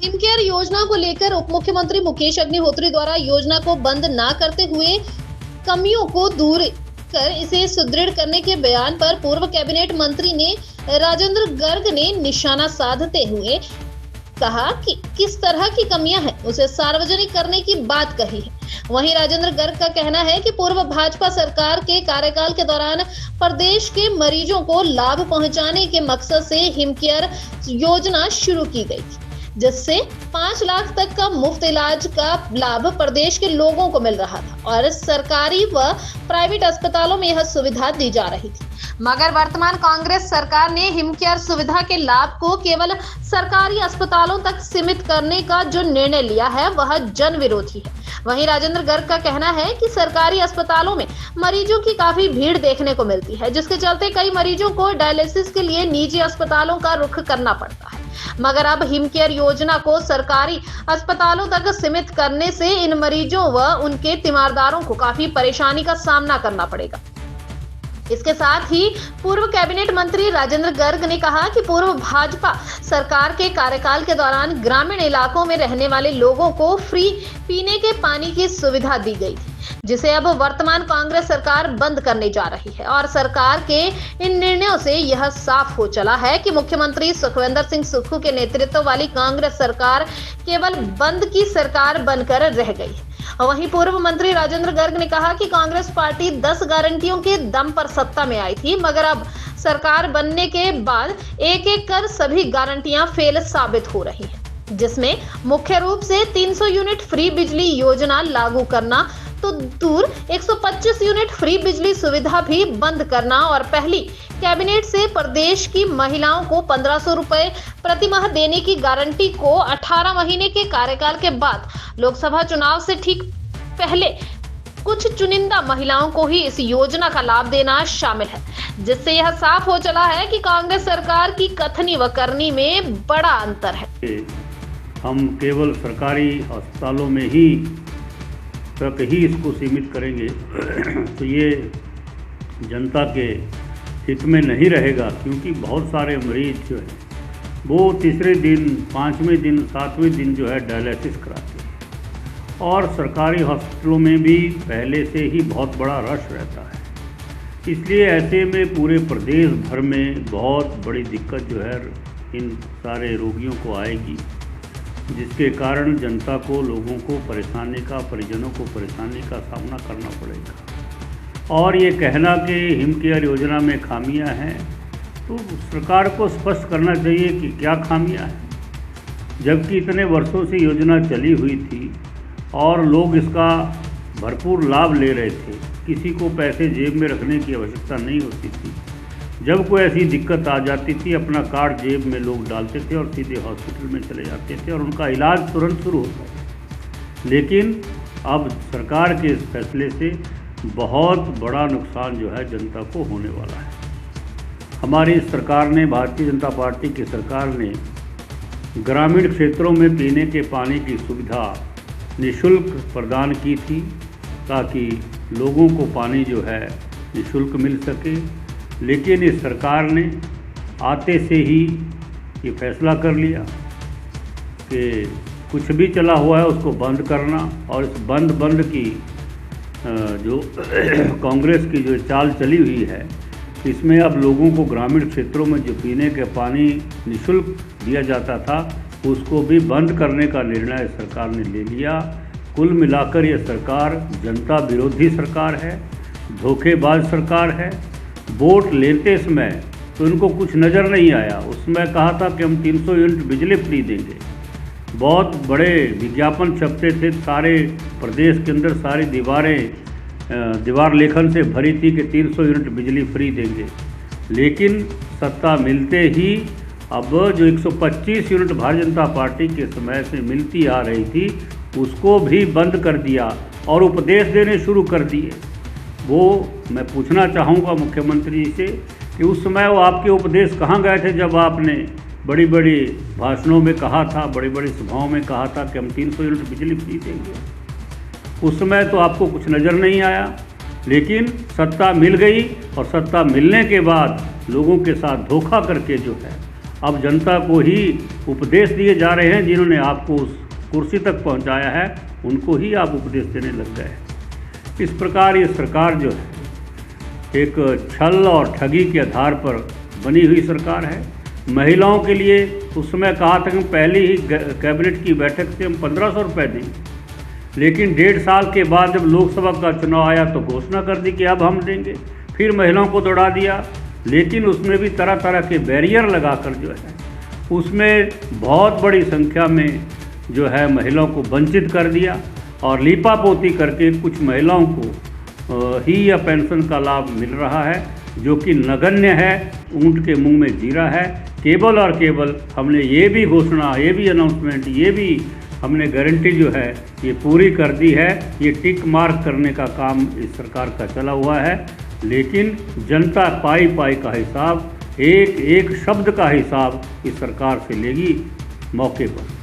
Him care योजना को लेकर उप मुख्यमंत्री मुकेश अग्निहोत्री द्वारा योजना को बंद न करते हुए कमियों को दूर कर इसे सुदृढ़ करने के बयान पर पूर्व कैबिनेट मंत्री ने राजेंद्र गर्ग ने निशाना साधते हुए कहा कि किस तरह की कमियां हैं उसे सार्वजनिक करने की बात कही है। वहीं राजेंद्र गर्ग का कहना है कि पूर्व भाजपा सरकार के कार्यकाल के दौरान प्रदेश के मरीजों को लाभ पहुंचाने के मकसद से हिम केयर योजना शुरू की गई थी, जिससे 5 लाख तक का मुफ्त इलाज का लाभ प्रदेश के लोगों को मिल रहा था और सरकारी व प्राइवेट अस्पतालों में यह सुविधा दी जा रही थी। मगर वर्तमान कांग्रेस सरकार ने हिम केयर सुविधा के लाभ को केवल सरकारी अस्पतालों तक सीमित करने का जो निर्णय लिया है वह जन विरोधी है। वहीं राजेंद्र गर्ग का कहना है कि सरकारी अस्पतालों में मरीजों की काफी भीड़ देखने को मिलती है, जिसके चलते कई मरीजों को डायलिसिस के लिए निजी अस्पतालों का रुख करना पड़ता है। मगर अब हिम केयर योजना को सरकारी अस्पतालों तक सीमित करने से इन मरीजों व उनके तीमारदारों को काफी परेशानी का सामना करना पड़ेगा। इसके साथ ही पूर्व कैबिनेट मंत्री राजेंद्र गर्ग ने कहा कि पूर्व भाजपा सरकार के कार्यकाल के दौरान ग्रामीण इलाकों में रहने वाले लोगों को फ्री पीने के पानी की सुविधा दी गई थी, जिसे अब वर्तमान कांग्रेस सरकार बंद करने जा रही है। और सरकार के इन निर्णयों से यह साफ हो चला है कि मुख्यमंत्री सुखविंदर सिंह सुक्खू के नेतृत्व वाली कांग्रेस सरकार केवल बंद की सरकार बनकर रह गई है। वहीं पूर्व मंत्री राजेंद्र गर्ग ने कहा कि कांग्रेस पार्टी 10 गारंटियों के दम पर सत्ता में आई थी, मगर अब सरकार बनने के बाद एक एक कर सभी गारंटियां फेल साबित हो रही हैं, जिसमें मुख्य रूप से 300 यूनिट फ्री बिजली योजना लागू करना तो दूर 125 यूनिट फ्री बिजली सुविधा भी बंद करना और पहली कैबिनेट से प्रदेश की महिलाओं को 1500 रुपए प्रति माह देने की गारंटी को 18 महीने के कार्यकाल के बाद लोकसभा चुनाव से ठीक पहले कुछ चुनिंदा महिलाओं को ही इस योजना का लाभ देना शामिल है, जिससे यह साफ हो चला है कि कांग्रेस सरकार की कथनी व करनी में बड़ा अंतर है। हम केवल सरकारी अस्पतालों में ही तक ही इसको सीमित करेंगे तो ये जनता के हित में नहीं रहेगा, क्योंकि बहुत सारे मरीज जो है वो तीसरे दिन, 5वें दिन, 7वें दिन जो है डायलिसिस कराते हैं और सरकारी हॉस्पिटलों में भी पहले से ही बहुत बड़ा रश रहता है। इसलिए ऐसे में पूरे प्रदेश भर में बहुत बड़ी दिक्कत जो है इन सारे रोगियों को आएगी, जिसके कारण जनता को, लोगों को परेशानी का, परिजनों को परेशानी का सामना करना पड़ेगा। और ये कहना कि हिम केयर योजना में खामियां हैं, तो सरकार को स्पष्ट करना चाहिए कि क्या खामियां हैं, जबकि इतने वर्षों से योजना चली हुई थी और लोग इसका भरपूर लाभ ले रहे थे। किसी को पैसे जेब में रखने की आवश्यकता नहीं होती थी। जब कोई ऐसी दिक्कत आ जाती थी, अपना कार्ड जेब में लोग डालते थे और सीधे हॉस्पिटल में चले जाते थे और उनका इलाज तुरंत शुरू होता था। लेकिन अब सरकार के इस फैसले से बहुत बड़ा नुकसान जो है जनता को होने वाला है। हमारी सरकार ने, भारतीय जनता पार्टी की सरकार ने ग्रामीण क्षेत्रों में पीने के पानी की सुविधा निःशुल्क प्रदान की थी, ताकि लोगों को पानी जो है निःशुल्क मिल सके। लेकिन इस सरकार ने आते से ही ये फैसला कर लिया कि कुछ भी चला हुआ है उसको बंद करना, और इस बंद की जो कांग्रेस की जो चाल चली हुई है, इसमें अब लोगों को ग्रामीण क्षेत्रों में जो पीने के पानी निःशुल्क दिया जाता था उसको भी बंद करने का निर्णय सरकार ने ले लिया। कुल मिलाकर ये सरकार जनता विरोधी सरकार है, धोखेबाज सरकार है। वोट लेते समय तो इनको कुछ नज़र नहीं आया, उसमें कहा था कि हम 300 यूनिट बिजली फ्री देंगे। बहुत बड़े विज्ञापन छपते थे, सारे प्रदेश के अंदर सारी दीवार लेखन से भरी थी कि 300 यूनिट बिजली फ्री देंगे। लेकिन सत्ता मिलते ही अब जो 125 यूनिट भारतीय जनता पार्टी के समय से मिलती आ रही थी उसको भी बंद कर दिया और उपदेश देने शुरू कर दिए। वो मैं पूछना चाहूँगा मुख्यमंत्री जी से कि उस समय वो आपके उपदेश कहाँ गए थे, जब आपने बड़ी बड़ी भाषणों में कहा था, बड़ी बड़ी सभाओं में कहा था कि हम 300 यूनिट बिजली फ्री देंगे। उस समय तो आपको कुछ नज़र नहीं आया, लेकिन सत्ता मिल गई और सत्ता मिलने के बाद लोगों के साथ धोखा करके जो है अब जनता को ही उपदेश दिए जा रहे हैं। जिन्होंने आपको उस कुर्सी तक पहुंचाया है उनको ही आप उपदेश देने लग गए। इस प्रकार ये सरकार जो है एक छल और ठगी के आधार पर बनी हुई सरकार है। महिलाओं के लिए उस समय कहा था कि पहली ही कैबिनेट की बैठक से हम 1500 रुपये देंगे, लेकिन 1.5 साल के बाद जब लोकसभा का चुनाव आया तो घोषणा कर दी कि अब हम देंगे। फिर महिलाओं को दौड़ा दिया, लेकिन उसमें भी तरह तरह के बैरियर लगाकर जो है उसमें बहुत बड़ी संख्या में जो है महिलाओं को वंचित कर दिया और लीपापोती करके कुछ महिलाओं को ही यह पेंशन का लाभ मिल रहा है, जो कि नगण्य है, ऊंट के मुंह में जीरा है। केवल और केवल हमने ये भी घोषणा, ये भी अनाउंसमेंट, ये भी हमने गारंटी जो है ये पूरी कर दी है। ये टिक मार्क करने का काम इस सरकार का चला हुआ है, लेकिन जनता पाई पाई का हिसाब, एक एक शब्द का हिसाब इस सरकार से लेगी मौके पर।